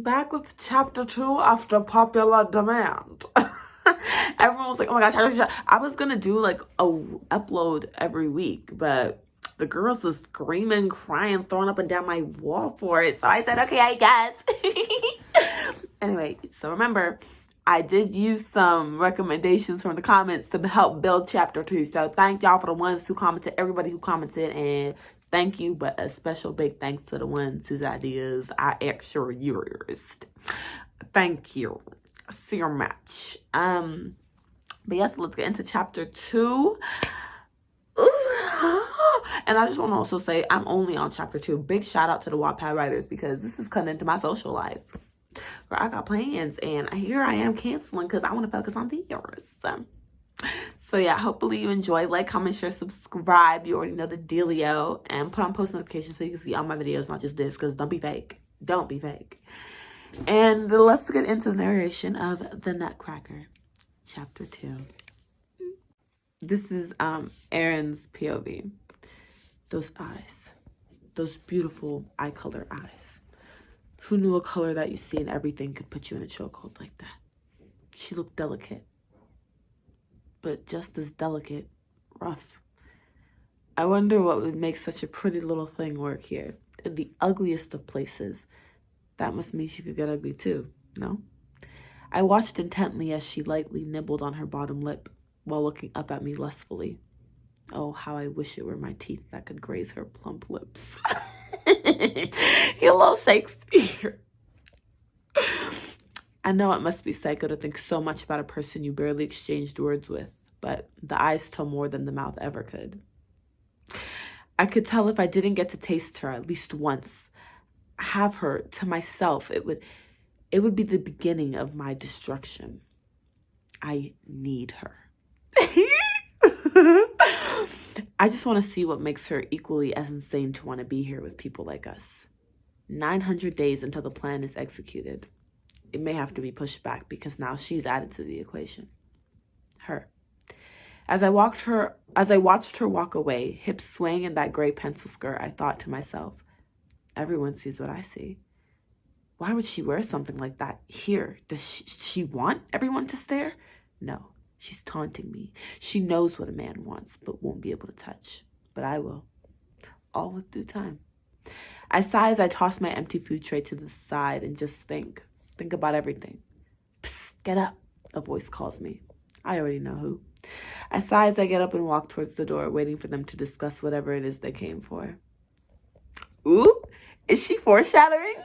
I'm back with chapter 2 after popular demand. Everyone was like, oh my gosh, I was gonna do like a upload every week, but the girls was screaming, crying, throwing up and down my wall for it. So I said, okay, I guess. Anyway, so remember, I did use some recommendations from the comments to help build chapter 2. So thank y'all for the ones who commented, everybody who commented, and thank you, but a special big thanks to the ones whose ideas I actually used. Thank you so much. But yes, let's get into chapter 2. And I just want to also say I'm only on chapter 2. Big shout out to the Wattpad writers because this is cutting into my social life. Girl, I got plans and here I am canceling because I want to focus on theirs. So yeah, hopefully you enjoy. Like, comment, share, subscribe. You already know the dealio. And put on post notifications so you can see all my videos, not just this, because don't be fake. Don't be fake. And let's get into the narration of the Nutcracker, chapter 2. This is Erin's POV. Those eyes. Those beautiful eye color eyes. Who knew a color that you see in everything could put you in a chokehold like that? She looked delicate. But just as delicate, rough. I wonder what would make such a pretty little thing work here. In the ugliest of places. That must mean she could get ugly too, no? I watched intently as she lightly nibbled on her bottom lip while looking up at me lustfully. Oh, how I wish it were my teeth that could graze her plump lips. You little Shakespeare. I know it must be psycho to think so much about a person you barely exchanged words with, but the eyes tell more than the mouth ever could. I could tell if I didn't get to taste her at least once, have her to myself, it would be the beginning of my destruction. I need her. I just want to see what makes her equally as insane to want to be here with people like us. 900 days until the plan is executed. It may have to be pushed back because now she's added to the equation. Her. As I watched her walk away, hips swaying in that gray pencil skirt, I thought to myself, everyone sees what I see. Why would she wear something like that here? Does she want everyone to stare? No, she's taunting me. She knows what a man wants, but won't be able to touch. But I will. All with due time. I sigh as I toss my empty food tray to the side and just think. Think about everything. Psst, get up, a voice calls me. I already know who. I sigh as I get up and walk towards the door, waiting for them to discuss whatever it is they came for. Ooh, is she foreshadowing?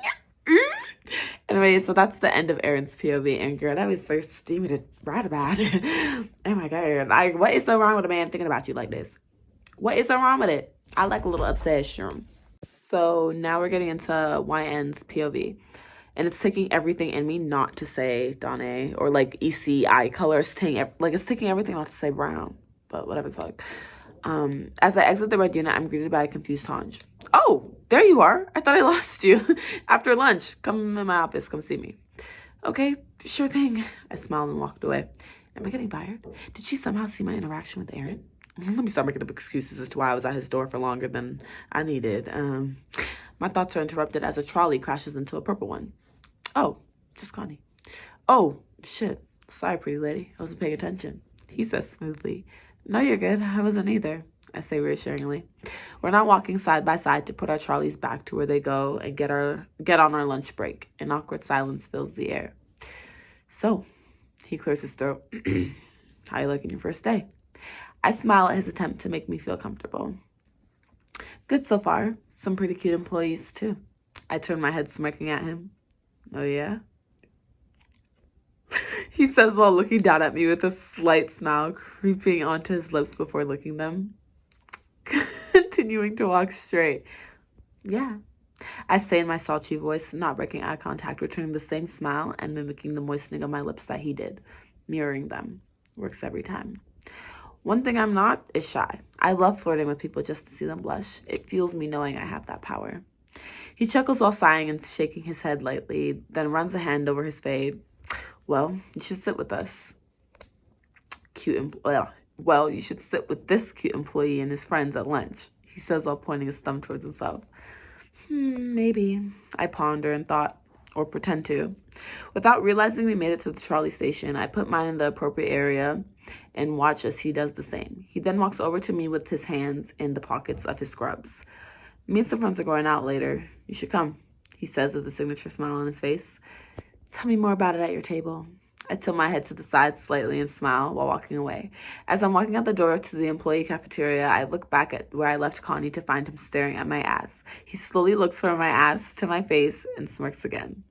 Anyway, so that's the end of Erin's POV. And girl, that was so steamy to write about. Oh my god. Like, what is so wrong with a man thinking about you like this? What is so wrong with it? I like a little obsession. So now we're getting into YN's POV. And it's taking everything in me not to say Donna or like EC eye color. It's taking everything not to say brown. But whatever the fuck. As I exit the red unit, I'm greeted by a confused Tanj. Oh, there you are. I thought I lost you. After lunch, come in my office. Come see me. Okay, sure thing. I smiled and walked away. Am I getting fired? Did she somehow see my interaction with Erin? Let me start making up excuses as to why I was at his door for longer than I needed. My thoughts are interrupted as a trolley crashes into a purple one. Oh, just Connie. Oh, shit. Sorry, pretty lady. I wasn't paying attention. He says smoothly. No, you're good. I wasn't either, I say reassuringly. We're not walking side by side to put our trolleys back to where they go and get on our lunch break. An awkward silence fills the air. So, he clears his throat. How you liking your first day? I smile at his attempt to make me feel comfortable. Good so far. Some pretty cute employees, too. I turn my head smirking at him. Oh, yeah? He says while looking down at me with a slight smile creeping onto his lips before licking them. Continuing to walk straight. Yeah. I say in my sultry voice, not breaking eye contact, returning the same smile and mimicking the moistening of my lips that he did. Mirroring them. Works every time. One thing I'm not is shy. I love flirting with people just to see them blush. It fuels me knowing I have that power. He chuckles while sighing and shaking his head lightly, then runs a hand over his fade. Well, you should sit with us. Well, you should sit with this cute employee and his friends at lunch, he says while pointing his thumb towards himself. Maybe. I ponder and thought, or pretend to. Without realizing we made it to the trolley station, I put mine in the appropriate area and watch as he does the same. He then walks over to me with his hands in the pockets of his scrubs. Me and some friends are going out later. You should come, he says with a signature smile on his face. Tell me more about it at your table. I tilt my head to the side slightly and smile while walking away. As I'm walking out the door to the employee cafeteria, I look back at where I left Connie to find him staring at my ass. He slowly looks from my ass to my face and smirks again.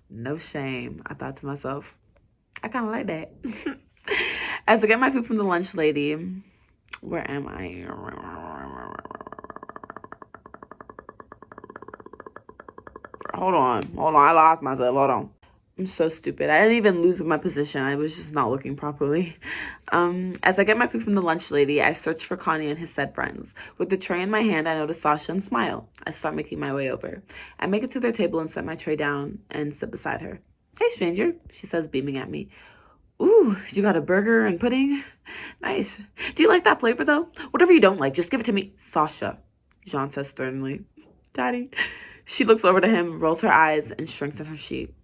No shame, I thought to myself. I kind of like that. As I get my food from the lunch lady, where am I? Hold on, I lost myself, hold on. I'm so stupid. I didn't even lose my position. I was just not looking properly. As I get my food from the lunch lady, I search for Connie and his said friends. With the tray in my hand, I notice Sasha and smile. I start making my way over. I make it to their table and set my tray down and sit beside her. Hey, stranger, she says, beaming at me. Ooh, you got a burger and pudding? Nice. Do you like that flavor, though? Whatever you don't like, just give it to me. Sasha, Jean says sternly. Daddy. She looks over to him, rolls her eyes, and shrinks in her seat.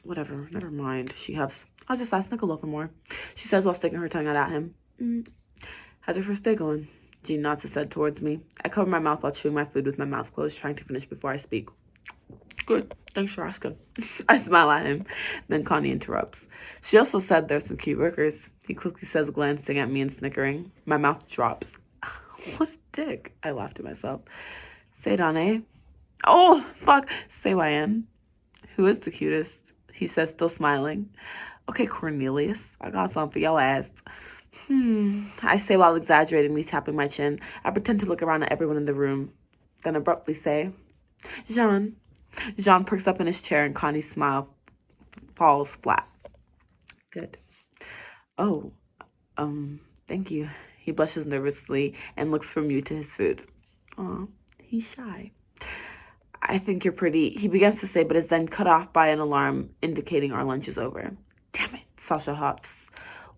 Whatever, never mind, she huffs. I'll just ask Nicola for more, she says while sticking her tongue out at him. How's your first day going? Jean nods his head towards me. I cover my mouth while chewing my food with my mouth closed, trying to finish before I speak. Good, thanks for asking. I smile at him. Then Connie interrupts. She also said there's some cute workers. He quickly says, glancing at me and snickering. My mouth drops. What a dick, I laugh to myself. Say Donna. Oh, fuck. Say YN. Who is the cutest? He says, still smiling. Okay, Cornelius, I got something for your ass. I say while exaggeratingly tapping my chin. I pretend to look around at everyone in the room, then abruptly say, Jean. Jean perks up in his chair and Connie's smile falls flat. Good. Oh, thank you. He blushes nervously and looks from you to his food. Aw, he's shy. I think you're pretty, he begins to say, but is then cut off by an alarm indicating our lunch is over. Damn it, Sasha huffs.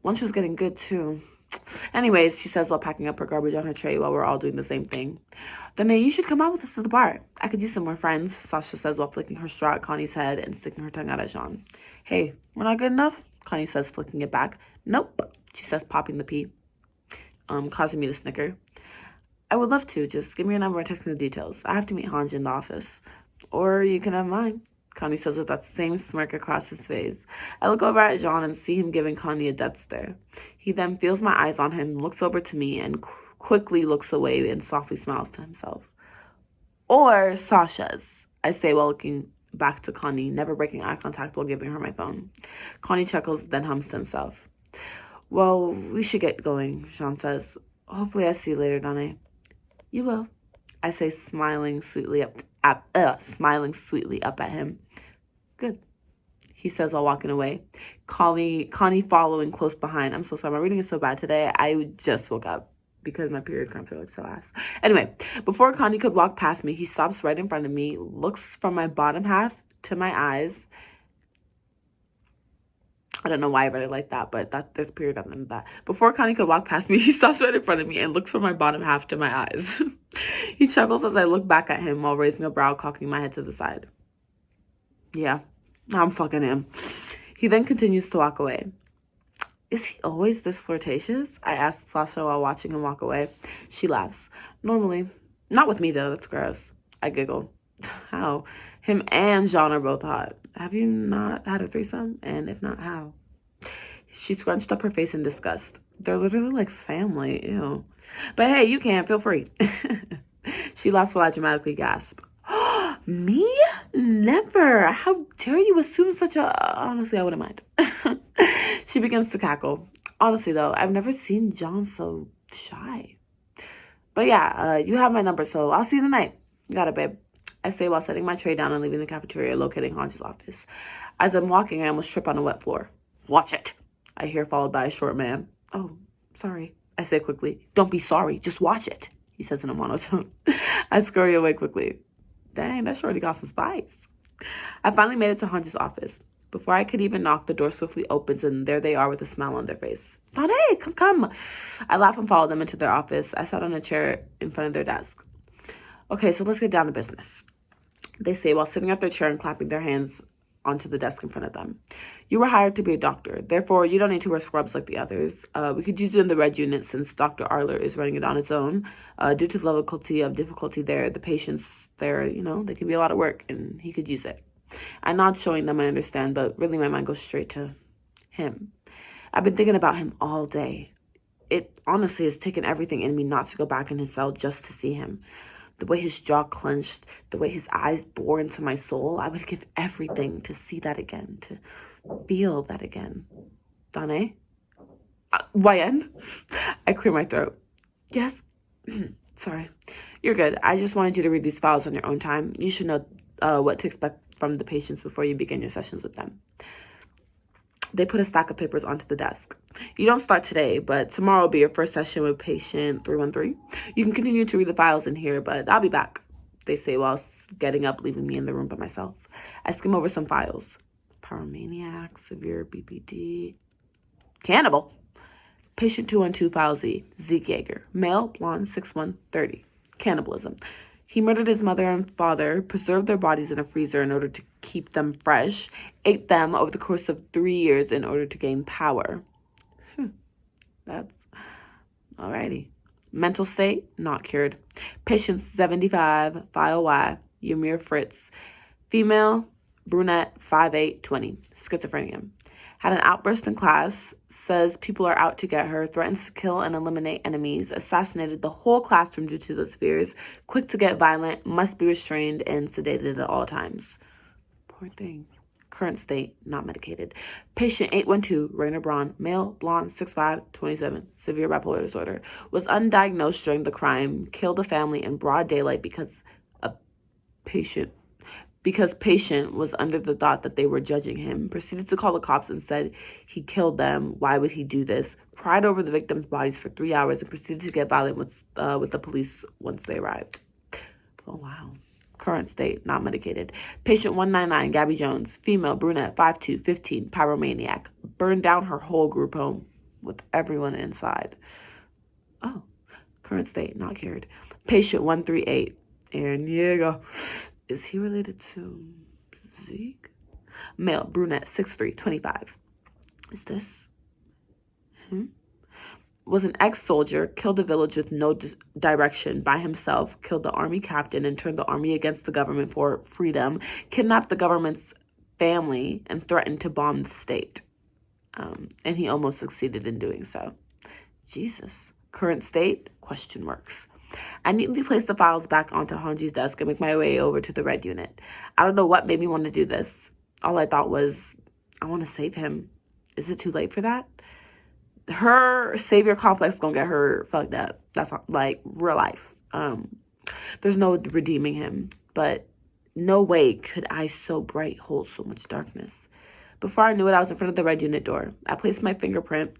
Lunch was getting good, too. Anyways, she says while packing up her garbage on her tray while we're all doing the same thing. Then you should come out with us to the bar. I could use some more friends, Sasha says while flicking her straw at Connie's head and sticking her tongue out at Jean. Hey, we're not good enough? Connie says, flicking it back. Nope, she says, popping the pea, causing me to snicker. I would love to. Just give me your number and text me the details. I have to meet Hanji in the office. Or you can have mine, Connie says with that same smirk across his face. I look over at Jean and see him giving Connie a death stare. He then feels my eyes on him, looks over to me, and quickly looks away and softly smiles to himself. Or Sasha's, I say while looking back to Connie, never breaking eye contact while giving her my phone. Connie chuckles, then hums to himself. Well, we should get going, Jean says. Hopefully I see you later, Donna. You will, I say, smiling sweetly up at him. Good, he says while walking away. Connie following close behind. I'm so sorry, my reading is so bad today. I just woke up because my period cramps are like so ass. Anyway, before Connie could walk past me, he stops right in front of me, looks from my bottom half to my eyes. I don't know why I read it like that, but there's a period at the end of that. Before Connie could walk past me, he stops right in front of me and looks from my bottom half to my eyes. He chuckles as I look back at him while raising a brow, cocking my head to the side. Yeah, I'm fucking him. He then continues to walk away. Is he always this flirtatious? I ask Sasha while watching him walk away. She laughs. Normally. Not with me, though. That's gross. I giggle. How? Him and Jean are both hot. Have you not had a threesome? And if not, how? She scrunched up her face in disgust. They're literally like family. Ew. But hey, you can. Feel free. She laughs while I dramatically gasp. Me? Never. How dare you assume such a... Honestly, I wouldn't mind. She begins to cackle. Honestly, though, I've never seen John so shy. But yeah, you have my number, so I'll see you tonight. Got it, babe. I say while setting my tray down and leaving the cafeteria, locating Hanji's office. As I'm walking, I almost trip on a wet floor. Watch it, I hear, followed by a short man. Oh, sorry, I say quickly. Don't be sorry, just watch it, he says in a monotone. I scurry away quickly. Dang, that shorty got some spice. I finally made it to Hanji's office. Before I could even knock, the door swiftly opens and there they are with a smile on their face. Donna, come. I laugh and follow them into their office. I sat on a chair in front of their desk. Okay, so let's get down to business. They say while sitting at their chair and clapping their hands onto the desk in front of them. You were hired to be a doctor. Therefore, you don't need to wear scrubs like the others. We could use you in the red unit since Dr. Arler is running it on its own. Due to the level of difficulty there, the patients there, they can be a lot of work, and he could use it. I nod, showing them I understand, but really my mind goes straight to him. I've been thinking about him all day. It honestly has taken everything in me not to go back in his cell just to see him. The way his jaw clenched, the way his eyes bore into my soul, I would give everything to see that again, to feel that again. Dane? YN? I clear my throat. Yes? Sorry. You're good. I just wanted you to read these files on your own time. You should know what to expect from the patients before you begin your sessions with them. They put a stack of papers onto the desk. You don't start today, but tomorrow will be your first session with patient 313. You can continue to read the files in here, but I'll be back, they say while getting up, leaving me in the room by myself. I skim over some files. Pyromaniac, severe BPD, cannibal. Patient 212 file Z, Zeke Yeager, male, blonde, 6'1", 30. Cannibalism. He murdered his mother and father, preserved their bodies in a freezer in order to keep them fresh, ate them over the course of 3 years in order to gain power. That's alrighty. Mental state, not cured. Patient 75, file Y, Ymir Fritz. Female, brunette, 5'8", 20. Schizophrenia. Had an outburst in class, says people are out to get her, threatens to kill and eliminate enemies, assassinated the whole classroom due to those fears, quick to get violent, must be restrained and sedated at all times. Poor thing. Current state, not medicated. Patient 812, Rainer Braun, male, blonde, 6'5", 27, severe bipolar disorder, was undiagnosed during the crime, killed a family in broad daylight because patient was under the thought that they were judging him, proceeded to call the cops and said he killed them. Why would he do this? Cried over the victims' bodies for 3 hours and proceeded to get violent with the police once they arrived. Oh, wow. Current state, not medicated. Patient 199, Gabby Jones, female, brunette, 5'2", 15, pyromaniac. Burned down her whole group home with everyone inside. Oh, current state, not cured. Patient 138, Aaron Diego. Is he related to Zeke? Male, brunette, 6'3", 25. Is this him? Was an ex-soldier, killed a village with no direction by himself, killed the army captain and turned the army against the government for freedom, kidnapped the government's family, and threatened to bomb the state. And he almost succeeded in doing so. Jesus. Current state? Question marks. I neatly place the files back onto Hanji's desk and make my way over to the red unit. I don't know what made me want to do this. All I thought was, I want to save him. Is it too late for that? Her savior complex gonna get her fucked up. That's like real life. There's no redeeming him, but no way could eyes so bright hold so much darkness. Before I knew it, I was in front of the red unit door. I placed my fingerprint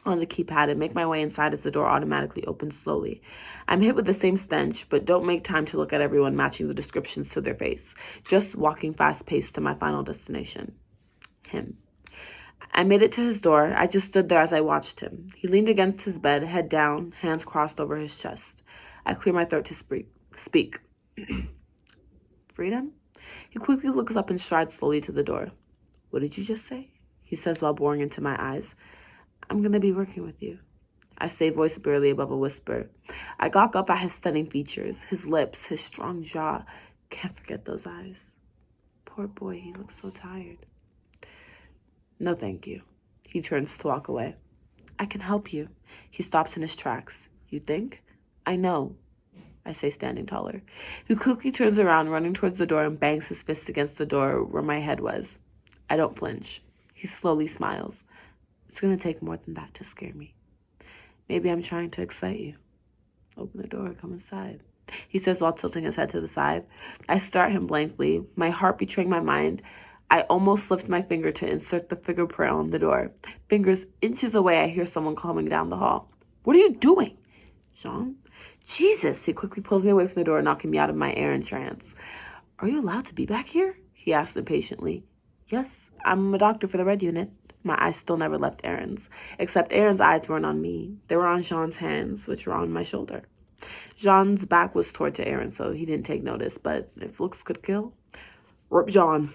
on the keypad and make my way inside as the door automatically opens slowly. I'm hit with the same stench, but don't make time to look at everyone matching the descriptions to their face. Just walking fast-paced to my final destination. Him. I made it to his door. I just stood there as I watched him. He leaned against his bed, head down, hands crossed over his chest. I clear my throat to speak. Freedom? He quickly looks up and strides slowly to the door. What did you just say? He says while boring into my eyes. I'm going to be working with you. I say, voice barely above a whisper. I gawk up at his stunning features, his lips, his strong jaw. Can't forget those eyes. Poor boy, he looks so tired. No, thank you. He turns to walk away. I can help you. He stops in his tracks. You think? I know, I say, standing taller. He quickly turns around, running towards the door, and bangs his fist against the door where my head was. I don't flinch. He slowly smiles. It's going to take more than that to scare me. Maybe I'm trying to excite you. Open the door, come inside, he says while tilting his head to the side. I stare at him blankly, my heart betraying my mind. I almost lift my finger to insert the fingerprint on the door. Fingers inches away, I hear someone coming down the hall. What are you doing? Jean? Jesus! He quickly pulls me away from the door, knocking me out of my errand trance. Are you allowed to be back here? He asked impatiently. Yes, I'm a doctor for the red unit. My eyes still never left Aaron's, except Aaron's eyes weren't on me. They were on Jean's hands, which were on my shoulder. Jean's back was toward to Aaron, so he didn't take notice, but if looks could kill, rip Jean.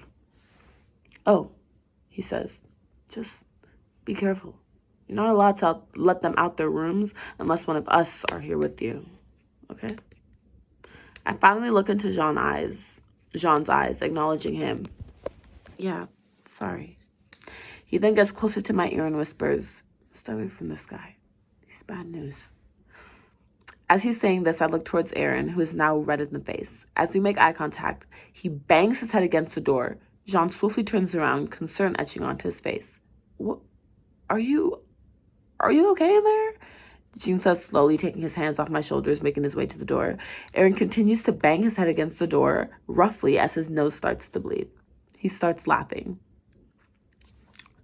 Oh, he says, just be careful. You're not allowed to let them out their rooms unless one of us are here with you. Okay? I finally look into Jean's eyes, acknowledging him. Yeah, sorry. He then gets closer to my ear and whispers, stay away from this guy. He's bad news. As he's saying this, I look towards Aaron, who is now red in the face. As we make eye contact, he bangs his head against the door. Jean swiftly turns around, concern etching onto his face. What? Are you okay in there? Jean says slowly, taking his hands off my shoulders, making his way to the door. Aaron continues to bang his head against the door, roughly, as his nose starts to bleed. He starts laughing.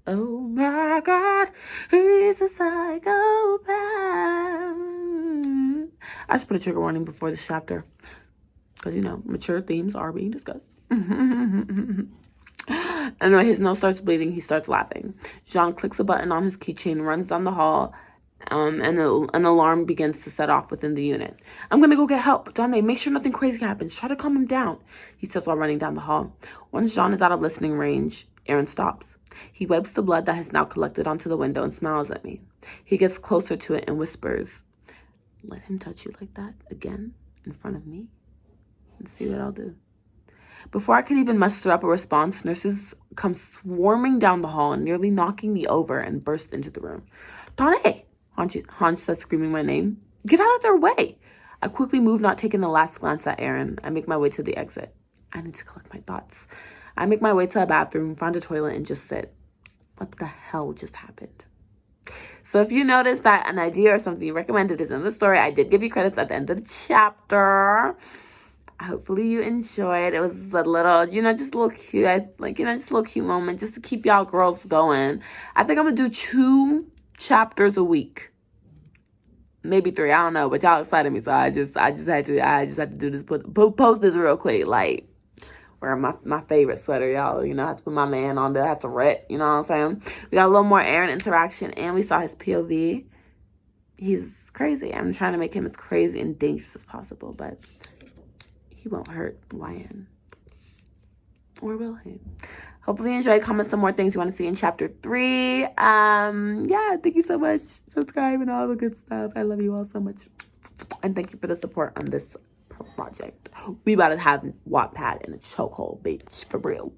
Oh my God, he's a psychopath. I should put a trigger warning before this chapter. Because, mature themes are being discussed. Anyway, his nose starts bleeding. He starts laughing. Jean clicks a button on his keychain, runs down the hall, and an alarm begins to set off within the unit. I'm going to go get help. Donne, make sure nothing crazy happens. Try to calm him down, he says while running down the hall. Once Jean is out of listening range, Aaron stops. He wipes the blood that has now collected onto the window and smiles at me. He gets closer to it and whispers, let him touch you like that again in front of me and see what I'll do. Before I can even muster up a response, nurses come swarming down the hall and nearly knocking me over and burst into the room. Donne! Hanch says, screaming my name. Get out of their way! I quickly move, not taking the last glance at Aaron. I make my way to the exit. I need to collect my thoughts. I make my way to a bathroom, find a toilet, and just sit. What the hell just happened? So if you notice that an idea or something you recommended is in the story, I did give you credits at the end of the chapter. Hopefully you enjoyed. It was a little, just a little cute. Just a little cute moment just to keep y'all girls going. I think I'm going to do 2 chapters a week. Maybe 3, I don't know, but y'all excited me, so I just had to do this, post this real quick, wear my favorite sweater, y'all. I had to put my man on there. I had to rep, you know what I'm saying? We got a little more Aaron interaction, and we saw his POV. He's crazy. I'm trying to make him as crazy and dangerous as possible, but he won't hurt YN. Or will he? Hopefully you enjoyed. Comment some more things you want to see in chapter 3. Yeah, thank you so much. Subscribe and all the good stuff. I love you all so much. And thank you for the support on this project. We about to have Wattpad in a chokehold, bitch. For real.